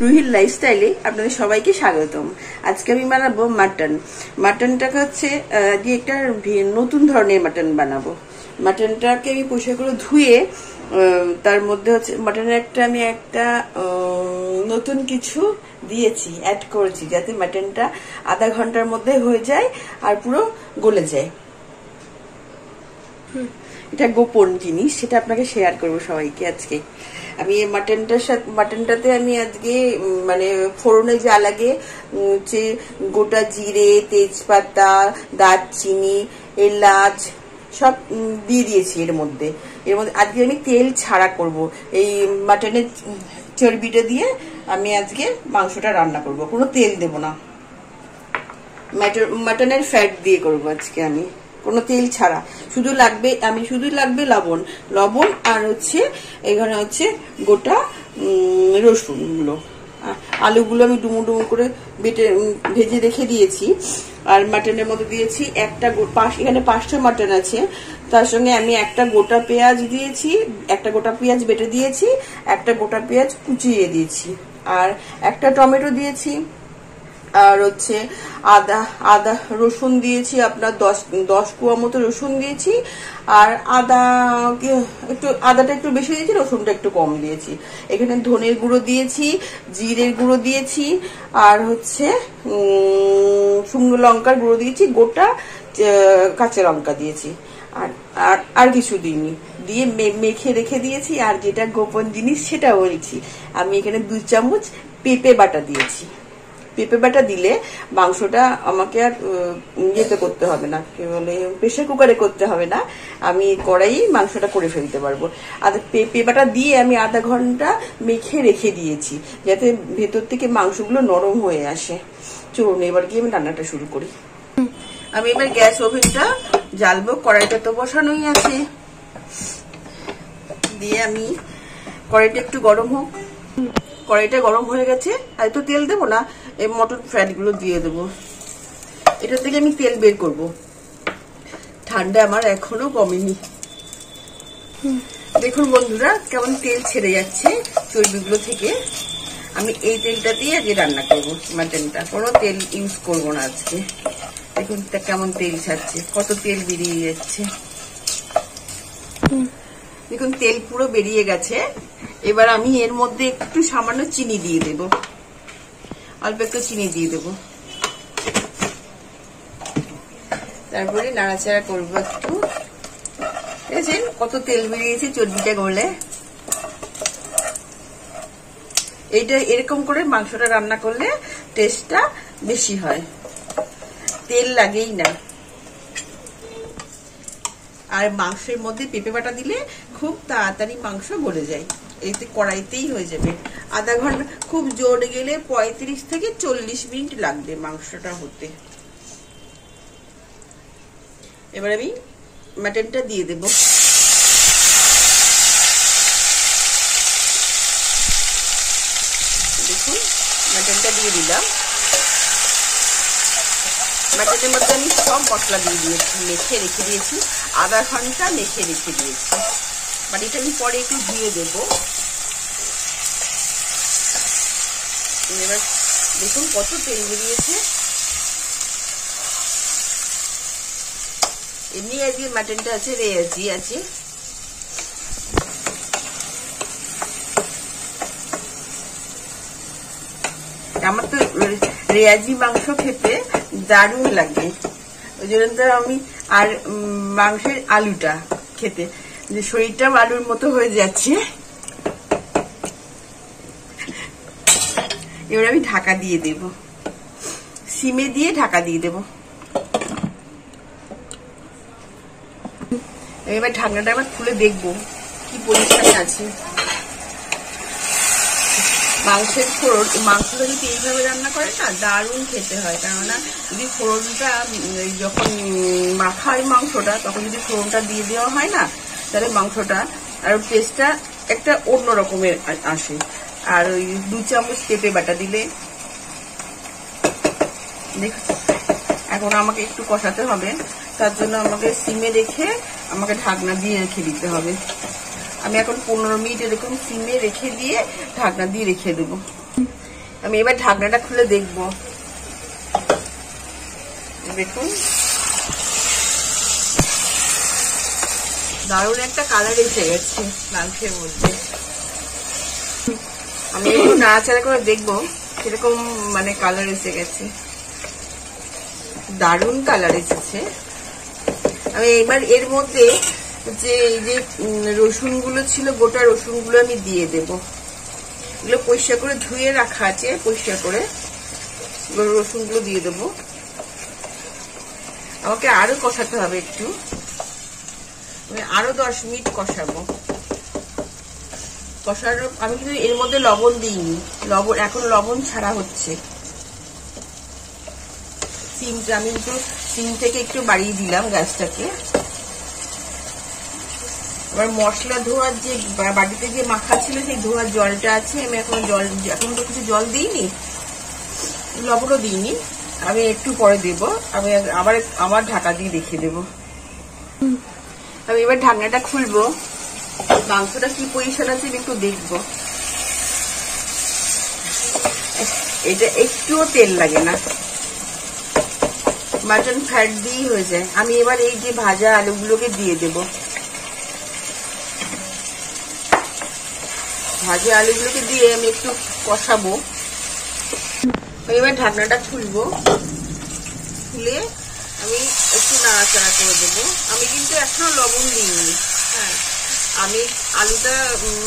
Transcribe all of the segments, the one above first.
রুহির লাইফস্টাইলে আপনাদের সবাইকে স্বাগতম। আজকে আমি বানাবো মাটন। মাটনটাকে হচ্ছে দিয়ে একটা নতুন ধরনের মাটন বানাবো। মাটনটাকে আমি পরিষ্কার করে ধুয়ে তার মধ্যে হচ্ছে মাটনের আমি একটা নতুন কিছু দিয়েছি, অ্যাড করেছি, যাতে মাটনটা আধা ঘন্টার মধ্যে হয়ে যায় আর পুরো গলে যায়। এটা গোপন জিনিস, সেটা আপনাকে শেয়ার করবো সবাইকে আজকে। আমি এই মাটনটাতে আমি আজকে মানে ফোড়নে যা লাগে হচ্ছে গোটা জিরে, তেজপাতা, দারচিনি, এলাচ সব দিয়ে দিয়েছি। এর মধ্যে আজকে আমি তেল ছাড়া করব। এই মাটনের চর্বিটা দিয়ে আমি আজকে মাংসটা রান্না করব, কোনো তেল দেব না। মাটনের ফ্যাট দিয়ে করব আজকে আমি, কোনো তেল ছাড়া। শুধু লাগবে লবণ আর হচ্ছে এখানে হচ্ছে গোটা রসুন গুলো, আলুগুলো আমি ডুমো ডুমো করে ভেজে রেখে দিয়েছি। আর মাটনের মধ্যে দিয়েছি এখানে 5টা মাটন আছে, তার সঙ্গে আমি একটা গোটা পেঁয়াজ দিয়েছি, একটা গোটা পেঁয়াজ বেটে দিয়েছি, একটা গোটা পেঁয়াজ কুচিয়ে দিয়েছি, আর একটা টমেটো দিয়েছি, আর হচ্ছে আদা রসুন দিয়েছি আপনার 10 কোয়া মতো রসুন দিয়েছি। আর আদাটা একটু বেশি দিয়েছি, রসুনটা একটু কম দিয়েছি। এখানে ধনের গুঁড়ো দিয়েছি, জিরের গুঁড়ো দিয়েছি, আর হচ্ছে শুকনো লঙ্কার গুঁড়ো দিয়েছি, গোটা কাঁচা লঙ্কা দিয়েছি, আর কিছু দিইনি। দিয়ে মেখে রেখে দিয়েছি। আর যেটা গোপন জিনিস সেটা বলছি, আমি এখানে 2 চামচ পেঁপে বাটা দিয়েছি। পেঁপে বাটা দিলে মাংসটা আমাকে আর ইয়েতে করতে হবে না, কি বলে, প্রেসার কুকারে করতে হবে না, আমি কড়াই মাংসটা করে ফেলতে পারবো। আর পেঁপে বাটা দিয়ে আমি আধা ঘন্টা মেখে রেখে দিয়েছি, যাতে ভেতর থেকে মাংসগুলো নরম হয়ে আসে। চলুন এবার গিয়ে আমি রান্নাটা শুরু করি। আমি এবার গ্যাস ওভেনটা জ্বালবো, কড়াইটা তো বসানোই আছে। দিয়ে আমি কড়াইটা একটু গরম হোক। কড়াইটা গরম হয়ে গেছে, আর তো তেল দেবো না, এই মটন ফ্যাট গুলো দিয়ে দেবো। এটা থেকে আমি তেল বের করব। ঠান্ডা আমার এখনো কমেনি। দেখুন বন্ধুরা, কেমন তেল ছেড়ে যাচ্ছে চর্বিগুলো থেকে। আমি এই তেলটা দিয়ে আজকে রান্না করবো মাটনটা, কোনো তেল ইউজ করবো না আজকে। দেখুন কেমন তেল ছাড়ছে, কত তেল বেরিয়ে যাচ্ছে। দেখুন তেল পুরো বেরিয়ে গেছে। এবার আমি এর মধ্যে একটু সামান্য চিনি দিয়ে দেব, অল্প একটু চিনি দিয়ে দেব। তারপরে নাড়াচাড়া করবো একটু। দেখেছেন কত তেল বেরিয়েছে চর্বিটা গলে। এইটা এরকম করে মাংসটা রান্না করলে টেস্টটা বেশি হয়, তেল লাগেই না। আর মাংসের মধ্যে পেঁপে বাটা দিলে খুব তাড়াতাড়ি মাংস গলে যায়, এতে কড়াইতেই হয়ে যাবে। আধা ঘন্টা, খুব জোরে গেলে 35 থেকে 40 মিনিট লাগবে মাংসটা হতে। এবার আমি মাটনটা দিয়ে দেব। দেখুন মাটনটা দিয়ে দিলাম। মাটনের মধ্যে আমি সব মশলা দিয়ে দিয়েছি, মেখে রেখে দিয়েছি, আধা ঘন্টা মেখে রেখে দিয়েছি। এটা আমি পরে একটু ধুয়ে দেবো। এবার দেখুন কত তেল বেরিয়েছে। এমনি আজকে মাটনটা আছে, রেয়াজি আছে। আমার তো রেয়াজি মাংস খেতে দারুণ লাগে, ওই জন্য তো আমি। আর মাংসের আলুটা খেতে, যে শরীরটা আলুর মতো হয়ে যাচ্ছে। এবার আমি ঢাকা দিয়ে দেব, সিমে দিয়ে ঢাকা দিয়ে দেব। এবার ঢাকনাটা আবার খুলে দেখবো কি পরিষ্কার আছে। মাংসটা যদি এইভাবে রান্না করে না, দারুণ খেতে হয়। কেননা যদি ফোড়নটা যখন মাখায় মাংসটা, তখন যদি ফোড়নটা দিয়ে দেওয়া হয় না, তাহলে মাংসটা আর টেস্টটা একটা অন্য রকমের আসে। আর ওই 2 চামচ পেঁপে বাটা দিলে, এখন আমাকে একটু কষাতে হবে, তার জন্য আমাকে সিমে রেখে আমাকে ঢাকনা দিয়ে রেখে দিতে হবে। আমি এখন 15 মিনিট এরকম সিমে রেখে দিয়ে ঢাকনা দিয়ে রেখে দেবো। আমি এবার ঢাকনাটা খুলে দেখব। দেখুন দারুণ একটা কালার এসে গেছে মাংসের মধ্যে। আমি একটু নাড়াচাড়া করে দেখবো কিরকম মানে কালার এসে গেছে। দারুণ কালার এসেছে। আমি এবার এর মধ্যে যে এই যে রসুন গুলো ছিল, গোটা রসুন গুলো আমি দিয়ে দেব। এগুলো পরিষ্কার করে ধুয়ে রাখা আছে, পরিষ্কার করে রসুন গুলো দিয়ে দেবো। আমাকে আরো কষাতে হবে একটু, আমি আরো 10 মিনিট কষাবো। কষানোর আমি কিন্তু এর মধ্যে লবণ দিইনি, লবণ এখন লবণ ছাড়া হচ্ছে। সিমটা আমি কিন্তু সিম থেকে একটু বাড়িয়ে দিলাম গ্যাসটাকে। এবার মশলা ধোয়ার যে বাটিতে যে মাখা ছিল সেই ধোয়ার জলটা আছে, আমি এখন তো কিছু জল দিইনি, লবণও দিইনি, আমি একটু পরে দেব। আমি আবার ঢাকা দিয়ে রেখে দেব। আমি এবার ঢাকনাটা খুলবো, মাংসটা কি পজিশন আছে একটু দেখবো। এটা একটুও তেল লাগে না, মাটন ফ্যাট দিয়েই হয়ে যায়। আমি এবার এই যে ভাজা আলুগুলোকে দিয়ে দেব। ভাজা আলুগুলোকে দিয়ে আমি একটু কষাবো। এবার ঢাকনাটা খুলবো, খুলে আমি একটু নাড়াচাড়া করে দেবো। আমি কিন্তু এখনো লবণ দিইনি। হ্যাঁ, আমি আলুটা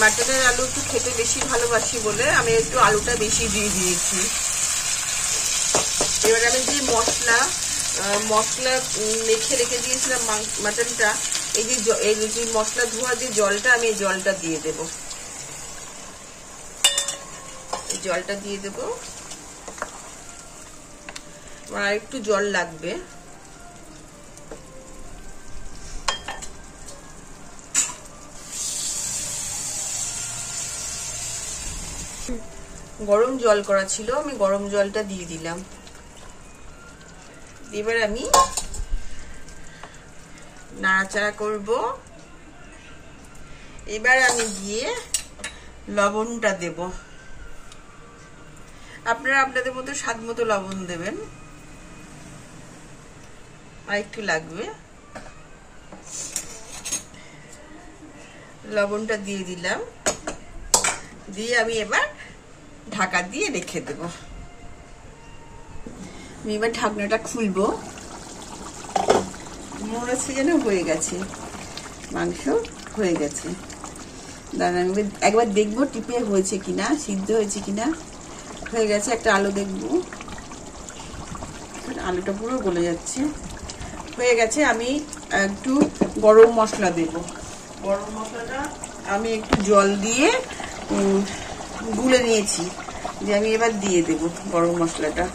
মাটনের আলু একটু খেতে বেশি ভালোবাসি বলে আমি একটু আলুটা বেশি দিয়ে দিয়েছি। এবার আমি যে মশলা মেখে রেখে দিয়েছিলাম মাটনটা, এই যে মশলা ধোয়া যে জলটা, আমি এই জলটা দিয়ে দেব। এই জলটা দিয়ে দেব, আর একটু জল লাগবে। গরম জল করা ছিল, আমি গরম জলটা দিয়ে দিলাম। এবার আমি নাড়াচাড়া করব। এবার আমি গিয়ে লবণটা দেব। আপনারা আপনাদের মতো স্বাদ মতো লবণ দেবেন, আর একটু লাগবে। লবণটা দিয়ে দিলাম, দিয়ে আমি এবার ঢাকা দিয়ে রেখে দেব। আমি এবার ঢাকনাটা খুলবো। মনে হচ্ছে যেন হয়ে গেছে, মাংস হয়ে গেছে। দাঁড়ান আমি একবার দেখবো টিপে হয়েছে কিনা, সিদ্ধ হয়েছে কিনা। হয়ে গেছে। একটা আলু দেখবো, আলুটা পুরো গলে যাচ্ছে। হয়ে গেছে। আমি একটু গরম মশলা দেব। গরম মশলাটা আমি একটু জল দিয়ে গুলে নিয়েছি, যে আমি এবার দিয়ে দেব গরম মশলাটা।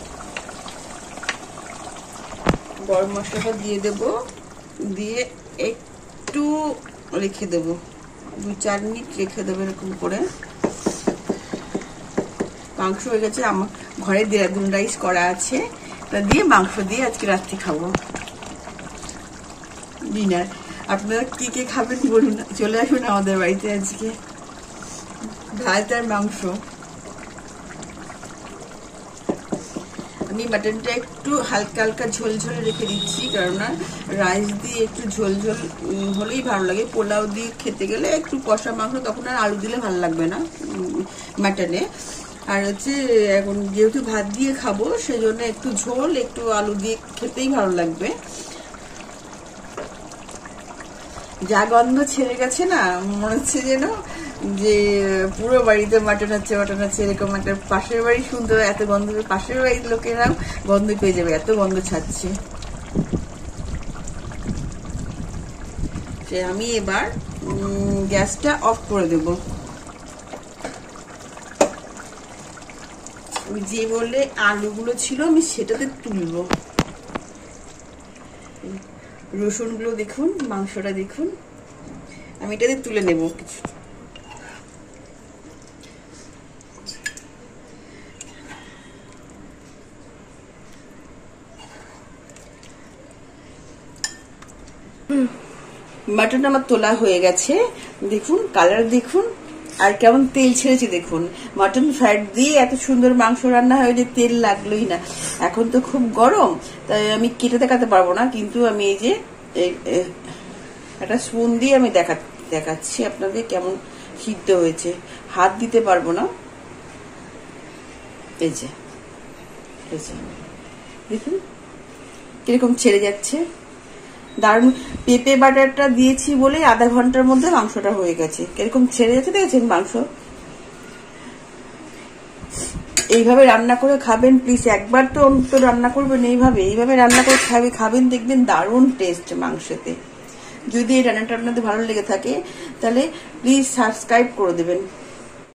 গরম মশলাটা দিয়ে দেব, দিয়ে একটু রেখে দেব, 2-4 মিনিট রেখে দেবো এরকম করে। মাংস হয়ে গেছে। আমার ঘরে দেরাদুন রাইস করা আছে, তা দিয়ে মাংস দিয়ে আজকে রাত্রি খাবো ডিনার। আপনারা কি কি খাবেন বলুন, চলে আসুন আমাদের বাড়িতে আজকে। ভাত আর মাংস। আমি মাটনটা একটু হালকা হালকা ঝোল ঝোল রেখে দিচ্ছি, কেননা রাইস দিয়ে একটু ঝোল ঝোল হলেই ভালো লাগে। পোলাও দিয়ে খেতে গেলে একটু কষা মাংস, তখন আর আলু দিলে ভালো লাগবে না মাটনে। আর হচ্ছে এখন যেহেতু ভাত দিয়ে খাবো, সেজন্য একটু ঝোল একটু আলু দিয়ে খেতেই ভালো লাগবে। যা গন্ধ ছেড়ে গেছে না, মনে হচ্ছে যেন যে পুরো বাড়িতে মাটন হচ্ছে এরকম একটা। পাশের বাড়ি শুনতে এত গন্ধ, পাশের বাড়ির লোকেরাও গন্ধ পেয়ে যাবে, এত গন্ধ ছাড়ছে। আমি এবার গ্যাসটা অফ করে দেব। যে বলে আলুগুলো ছিল আমি সেটাতে তুলবো। রসুনগুলো দেখুন, মাংসটা দেখুন, আমি এটাতে তুলে নেব কিছু। মাটন আমার তোলা হয়ে গেছে। দেখুন কালার, দেখুন আর কেমন তেল ছেড়েছে দেখুন। মাটন ফ্যাট দিয়ে এত সুন্দর মাংস রান্না হয় যে তেল লাগলোই না। এখন তো খুব গরম, তাই আমি কেটে দেখাতে পারবো না, কিন্তু আমি এই যে একটা স্পুন দিয়ে আমি দেখাচ্ছি আপনাদের কেমন সিদ্ধ হয়েছে। হাত দিতে পারবো না। এই যে দেখুন কিরকম ছেড়ে যাচ্ছে। দারুণ। পেঁপে বাটারটা দিয়েছি বলে আধা ঘন্টার মধ্যে মাংসটা হয়ে গেছে। কিরকম ছেড়ে যাচ্ছে দেখেছেন মাংস। এইভাবে রান্না করে খাবেন প্লিজ, একবার তো অন্তত রান্না করবেন এইভাবে রান্না করে খাবেন, দেখবেন দারুণ টেস্ট মাংসতে। যদি এই রান্নাটা আপনাদের ভালো লেগে থাকে তাহলে প্লিজ সাবস্ক্রাইব করে দেবেন।